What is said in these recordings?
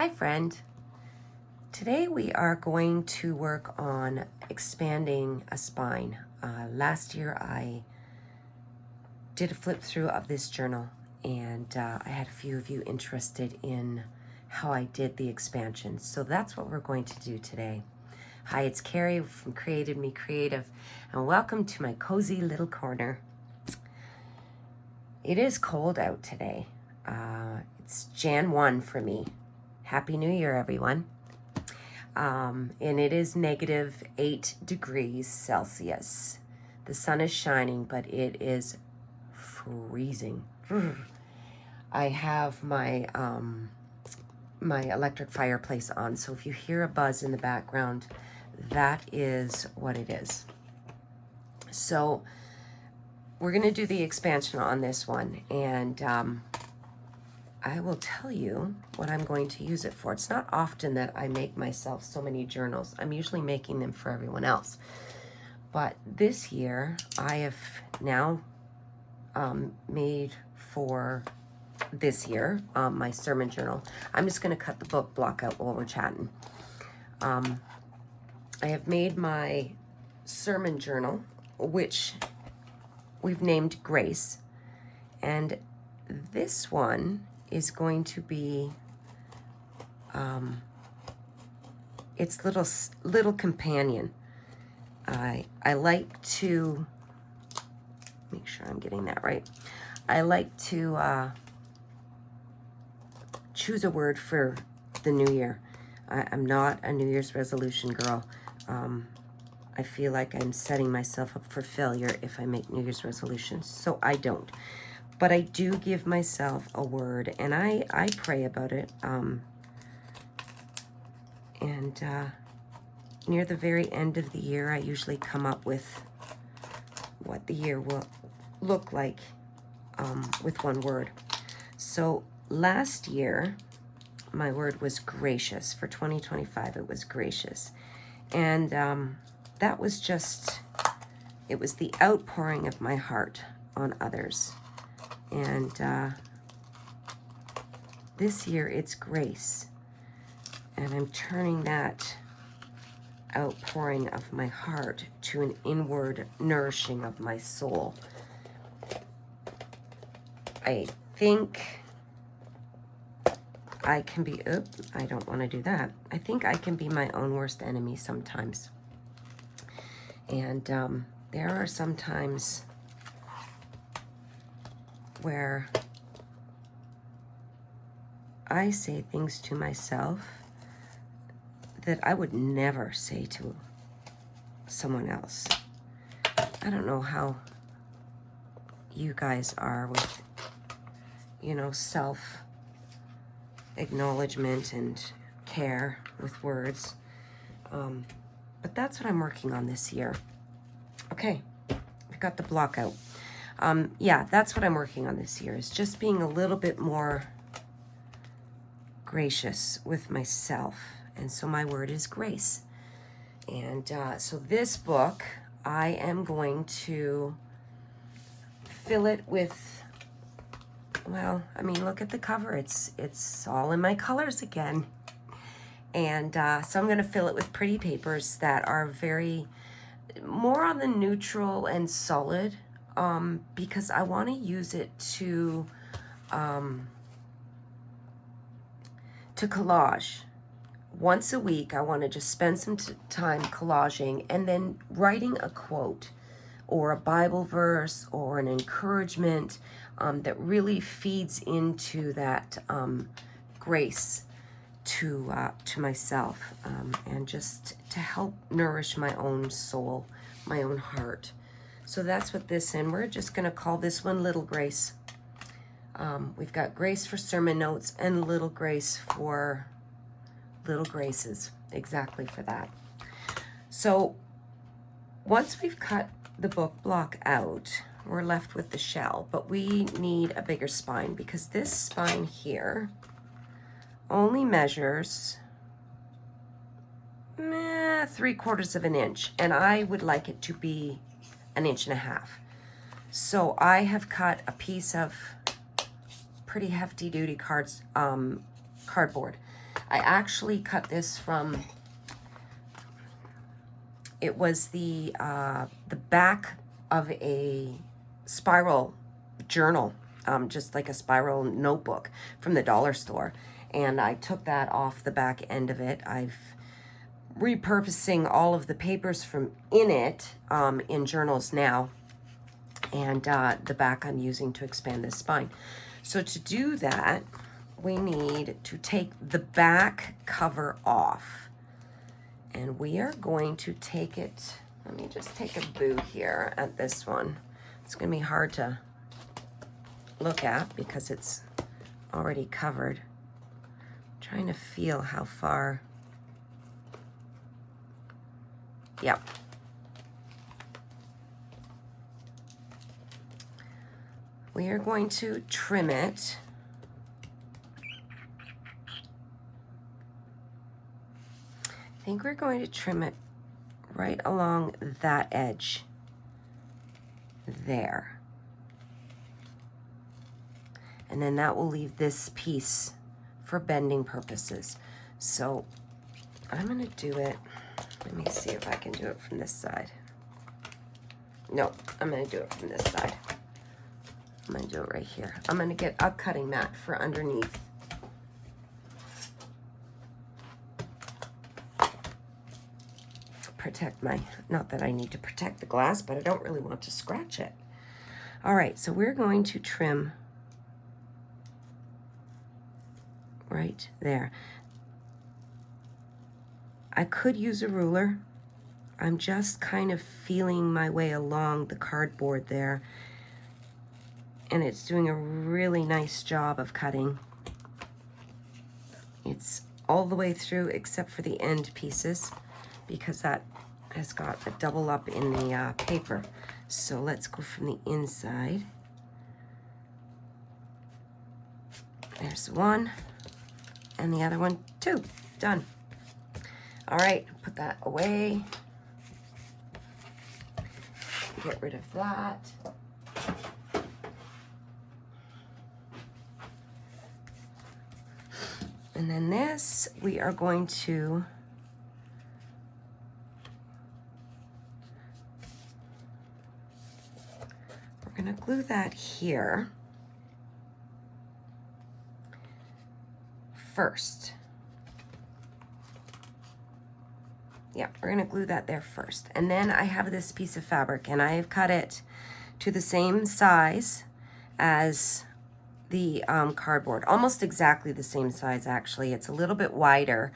Hi friend. Today we are going to work on expanding a spine. Last year I did a flip through of this journal and I had a few of you interested in how I did the expansion. So that's what we're going to do today. Hi, it's Carrie from Created Me Creative and welcome to my cozy little corner. It is cold out today. It's Jan 1 for me. Happy New Year, everyone. And it is -8 degrees Celsius. The sun is shining, but it is freezing. I have my my electric fireplace on, so if you hear a buzz in the background, that is what it is. So we're going to do the expansion on this one, and I will tell you what I'm going to use it for. It's not often that I make myself so many journals. I'm usually making them for everyone else. But this year, I have now made for this year my sermon journal. I'm just going to cut the book block out while we're chatting. I have made my sermon journal, which we've named Grace. And this one is going to be its little companion. I like to make sure I'm getting that right. I like to choose a word for the new year. I'm not a New Year's resolution girl. I feel like I'm setting myself up for failure if I make New Year's resolutions, so I don't. But I do give myself a word, and I pray about it. Near the very end of the year, I usually come up with what the year will look like with one word. So last year, my word was gracious. For 2025, it was gracious. And that was just, it was the outpouring of my heart on others. And this year it's grace. And I'm turning that outpouring of my heart to an inward nourishing of my soul. I think I can be, I don't want to do that. I think I can be my own worst enemy sometimes. And there are some times where I say things to myself that I would never say to someone else. I don't know how you guys are with, self-acknowledgement and care with words. But that's what I'm working on this year. Okay, we got the block out. Yeah, that's what I'm working on this year, is just being a little bit more gracious with myself. And so my word is grace. And so this book, I am going to fill it with, well, I mean, look at the cover. It's all in my colors again. And so I'm going to fill it with pretty papers that are more on the neutral and solid, because I want to use it to collage. Once a week, I want to just spend some time collaging and then writing a quote or a Bible verse or an encouragement that really feeds into that grace to myself, and just to help nourish my own soul, my own heart. So that's what this, and we're just going to call this one Little Grace. We've got Grace for sermon notes and Little Grace for little graces, exactly for that. So once we've cut the book block out, we're left with the shell, but we need a bigger spine because this spine here only measures 3/4 of an inch, and I would like it to be 1.5 inches. So I have cut a piece of pretty hefty duty cardboard. I actually cut this from, it was the back of a spiral journal, just like a spiral notebook from the dollar store. And I took that off the back end of it. I've repurposing all of the papers from in it in journals now. And the back I'm using to expand this spine. So to do that, we need to take the back cover off. And we are going to take it, let me just take a boo here at this one. It's gonna be hard to look at because it's already covered. I'm trying to feel how far. Yep. We are going to trim it. I think we're going to trim it right along that edge there. And then that will leave this piece for bending purposes. So I'm gonna do it, let me see if I can do it from this side. No, I'm gonna do it from this side. I'm gonna do it right here. I'm gonna get a cutting mat for underneath. Protect my, not that I need to protect the glass, but I don't really want to scratch it. All right, so we're going to trim right there. I could use a ruler. I'm just kind of feeling my way along the cardboard there. And it's doing a really nice job of cutting. It's all the way through except for the end pieces because that has got a double up in the paper. So let's go from the inside. There's one and the other one too. Done. All right, put that away. Get rid of that. And then this, we are going to glue that here first. Yeah, we're gonna glue that there first. And then I have this piece of fabric and I have cut it to the same size as the cardboard, almost exactly the same size actually. It's a little bit wider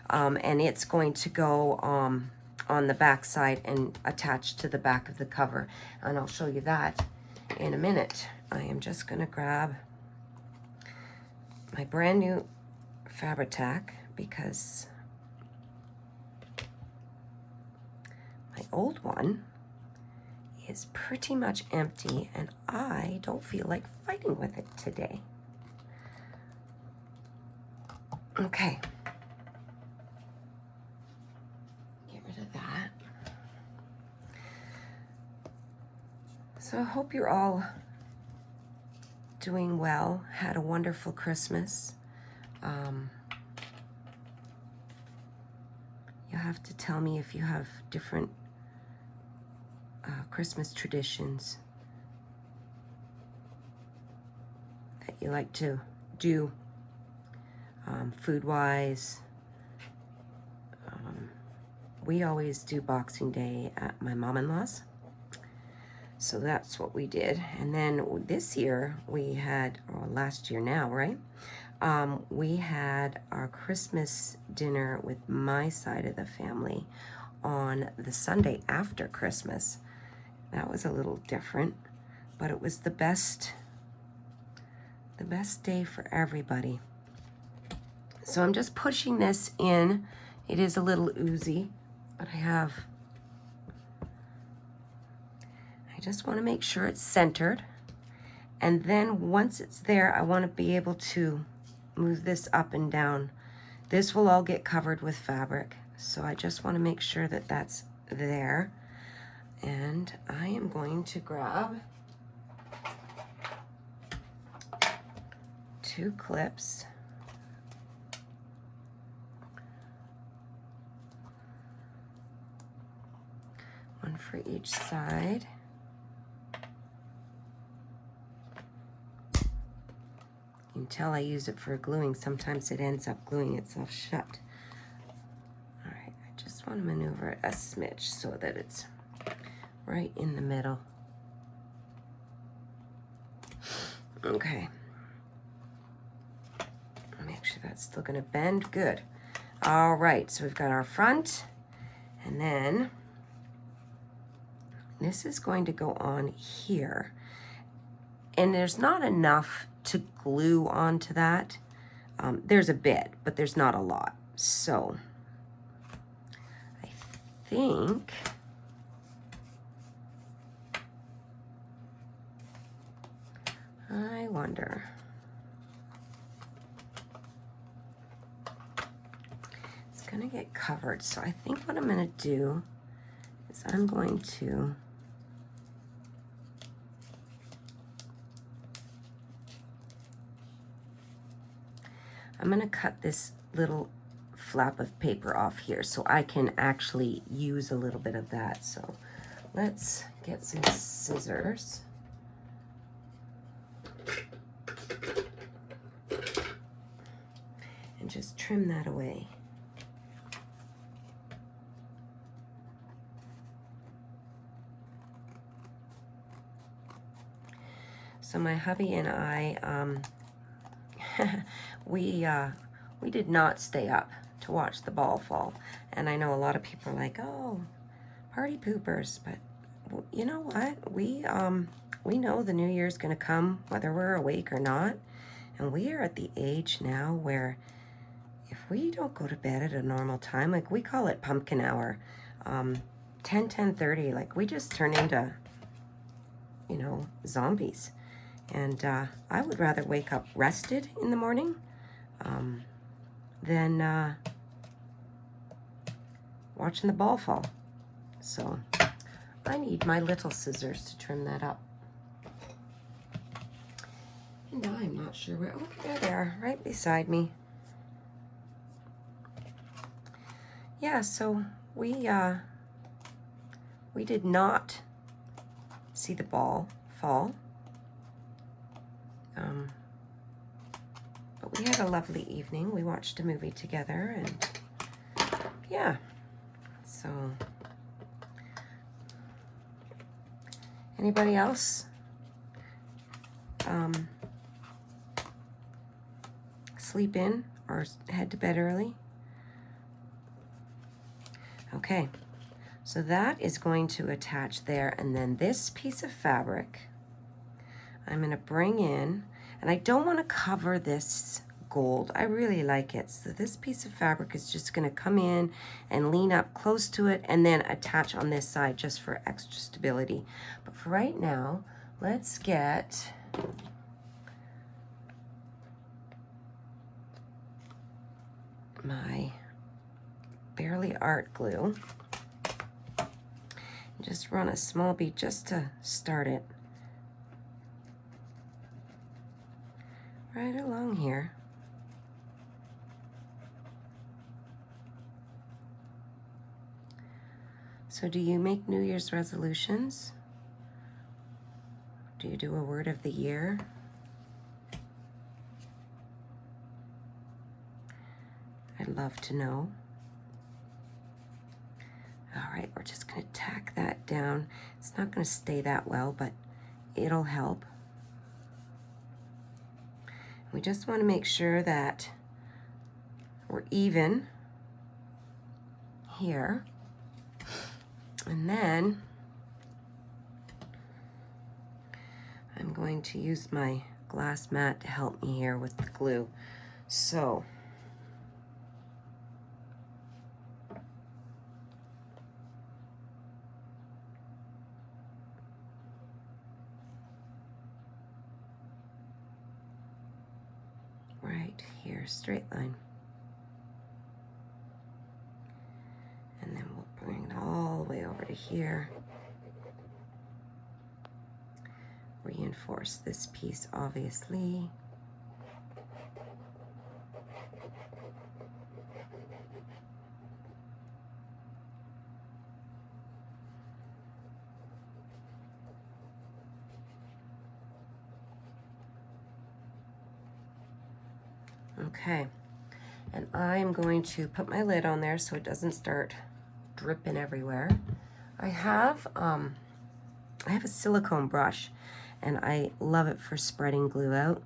and it's going to go on the back side and attach to the back of the cover. And I'll show you that in a minute. I am just gonna grab my brand new Fabri-Tac because my old one is pretty much empty and I don't feel like fighting with it today. Okay. Get rid of that. So I hope you're all doing well, had a wonderful Christmas. You'll have to tell me if you have different Christmas traditions that you like to do food-wise. We always do Boxing Day at my mom-in-law's. So that's what we did. And then this year we had, or last year now, right? We had our Christmas dinner with my side of the family on the Sunday after Christmas. That was a little different, but it was the best day for everybody. So I'm just pushing this in. It is a little oozy, but I just want to make sure it's centered. And then once it's there, I want to be able to move this up and down. This will all get covered with fabric. So I just want to make sure that that's there. And I am going to grab 2 clips. one for each side. You can tell I use it for gluing. Sometimes it ends up gluing itself shut. All right, I just want to maneuver it a smidge so that it's right in the middle. Okay. Make sure that's still going to bend. Good. All right, so we've got our front, and then this is going to go on here. And there's not enough to glue onto that. There's a bit, but there's not a lot. So I think I wonder. It's gonna get covered. So I think what I'm gonna do is I'm going to cut this little flap of paper off here so I can actually use a little bit of that. So let's get some scissors. And just trim that away. So my hubby and I, we did not stay up to watch the ball fall. And I know a lot of people are like, oh, party poopers. But you know what? We know the new year's going to come whether we're awake or not. And we are at the age now where if we don't go to bed at a normal time, like we call it pumpkin hour, 10:30, like we just turn into, you know, zombies. And I would rather wake up rested in the morning than watching the ball fall. So I need my little scissors to trim that up. And I'm not sure where, oh, there they are, right beside me. Yeah, so we did not see the ball fall. But we had a lovely evening. We watched a movie together, and yeah, so anybody else sleep in or head to bed early? Okay, so that is going to attach there, and then this piece of fabric I'm going to bring in, and I don't want to cover this gold. I really like it. So this piece of fabric is just going to come in and lean up close to it and then attach on this side just for extra stability. But for right now, let's get my Barely Art glue. Just run a small bead just to start it. Right along here. So do you make New Year's resolutions? Do you do a word of the year? I'd love to know. All right, we're just going to tack that down. It's not going to stay that well, but it'll help. We just want to make sure that we're even here. And then I'm going to use my glass mat to help me here with the glue. So right here, straight line. And then we'll bring it all the way over to here. Reinforce this piece, obviously. Okay, and I'm going to put my lid on there so it doesn't start dripping everywhere. I have a silicone brush, and I love it for spreading glue out.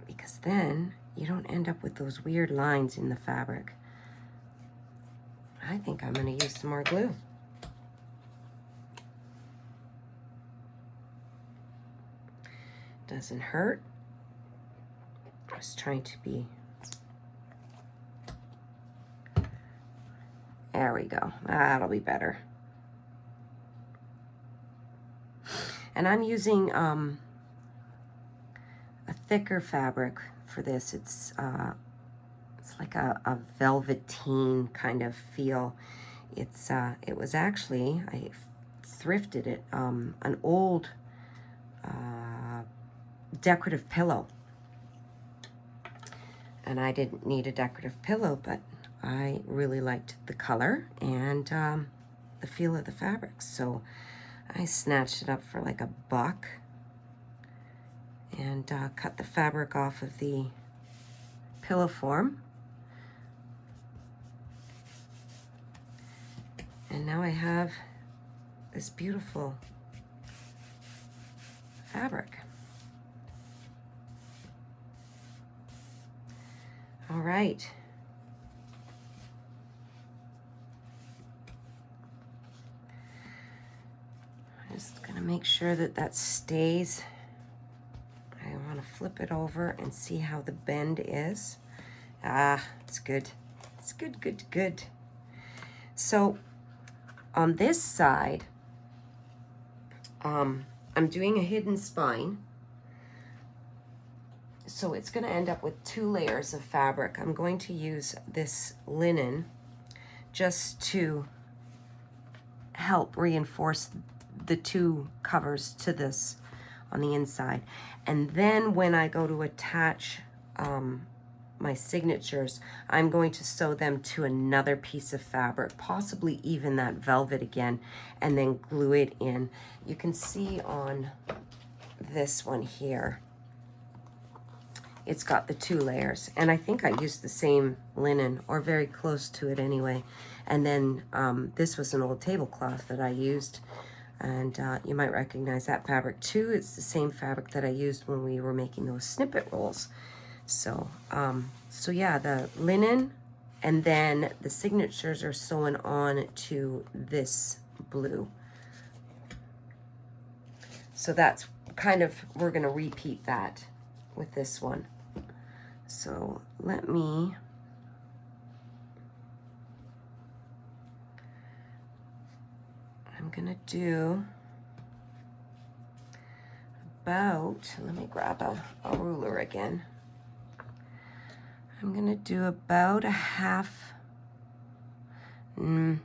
Because then you don't end up with those weird lines in the fabric. I think I'm going to use some more glue. Doesn't hurt. I was trying to be... There we go. That'll be better. And I'm using a thicker fabric for this. It's like a velveteen kind of feel. It was actually, I thrifted it, an old decorative pillow. And I didn't need a decorative pillow, but I really liked the color and the feel of the fabric. So I snatched it up for like $1 and cut the fabric off of the pillow form. And now I have this beautiful fabric. All right. I'm just gonna make sure that that stays. I want to flip it over and see how the bend is. It's good. It's good, good, good. So on this side, I'm doing a hidden spine. So it's going to end up with 2 layers of fabric. I'm going to use this linen just to help reinforce the 2 covers to this on the inside. And then when I go to attach my signatures, I'm going to sew them to another piece of fabric, possibly even that velvet again, and then glue it in. You can see on this one here, it's got the 2 layers, and I think I used the same linen, or very close to it anyway. And then this was an old tablecloth that I used, and you might recognize that fabric too. It's the same fabric that I used when we were making those snippet rolls. So, so yeah, the linen, and then the signatures are sewn on to this blue. So that's kind of, we're gonna repeat that with this one. So let me, I'm gonna do about, let me grab a ruler again. I'm gonna do about a half, maybe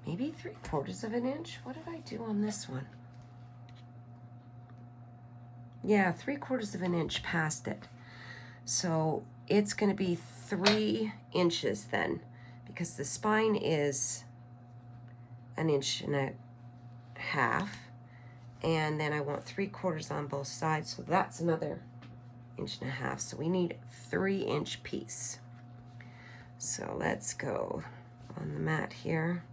3/4 of an inch. What did I do on this one? Yeah, 3/4 of an inch past it. So it's gonna be 3 inches then, because the spine is 1.5 inches, and then I want 3/4 on both sides, so that's another 1.5 inches. So we need a 3-inch piece. So let's go on the mat here.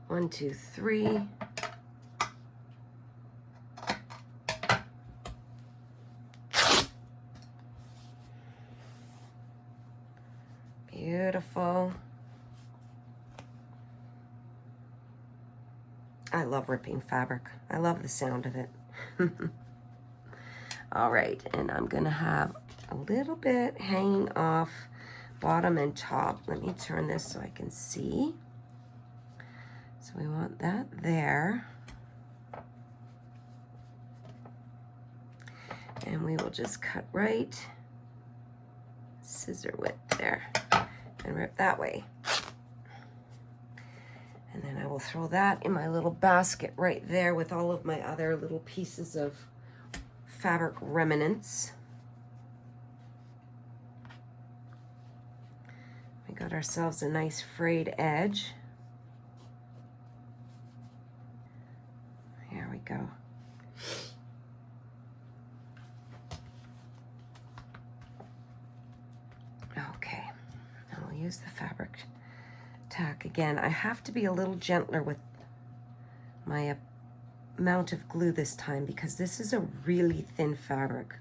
1, 2, 3. Beautiful. I love ripping fabric. I love the sound of it. All right, and I'm gonna have a little bit hanging off bottom and top. Let me turn this so I can see. So we want that there. And we will just cut right, scissor width there, and rip that way. And then I will throw that in my little basket right there with all of my other little pieces of fabric remnants. We got ourselves a nice frayed edge. go. Okay, I'll use the fabric tack again. I have to be a little gentler with my amount of glue this time because this is a really thin fabric.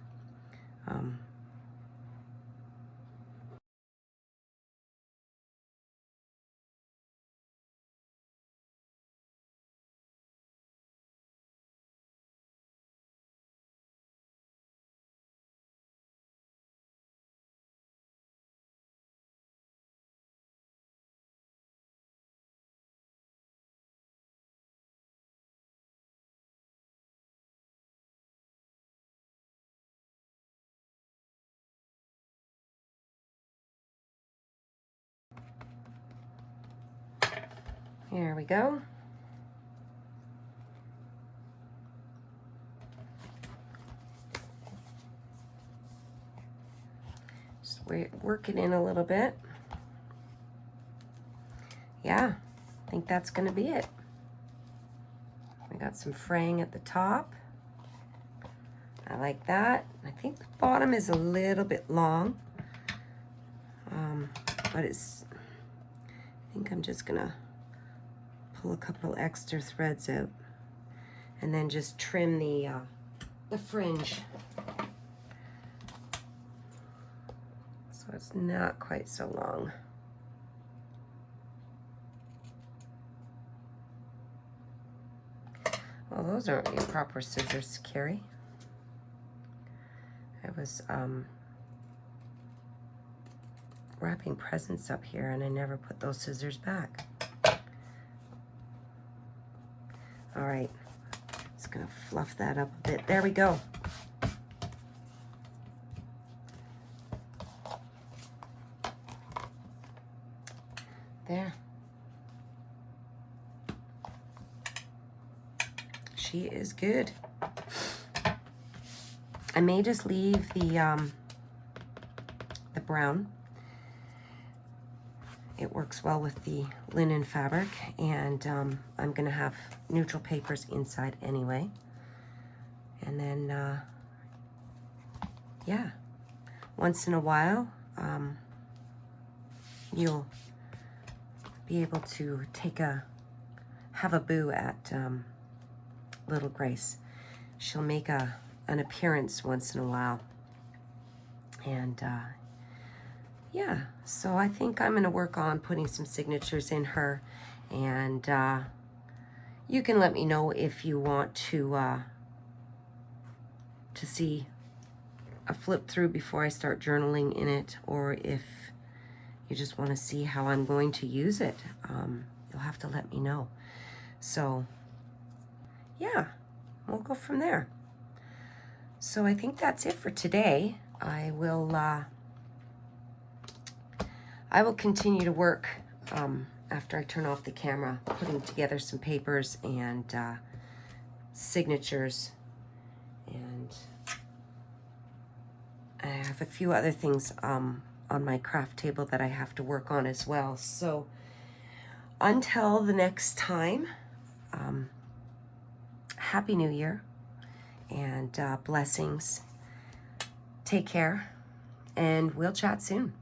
Here we go. Just work it in a little bit. Yeah, I think that's going to be it. We got some fraying at the top. I like that. I think the bottom is a little bit long, but I think I'm just going to pull a couple extra threads out and then just trim the fringe so it's not quite so long. Well, those aren't your proper scissors to carry. I was wrapping presents up here and I never put those scissors back. All right, just gonna fluff that up a bit. There we go. There. She is good. I may just leave the brown. It works well with the linen fabric, and I'm gonna have neutral papers inside anyway. And then, yeah, once in a while, you'll be able to have a boo at Little Grace. She'll make an appearance once in a while. And yeah, so I think I'm gonna work on putting some signatures in her, and you can let me know if you want to see a flip through before I start journaling in it, or if you just want to see how I'm going to use it. You'll have to let me know. So yeah, we'll go from there. So I think that's it for today. I will continue to work after I turn off the camera, putting together some papers and signatures, and I have a few other things on my craft table that I have to work on as well. So until the next time, Happy New Year and blessings. Take care, and we'll chat soon.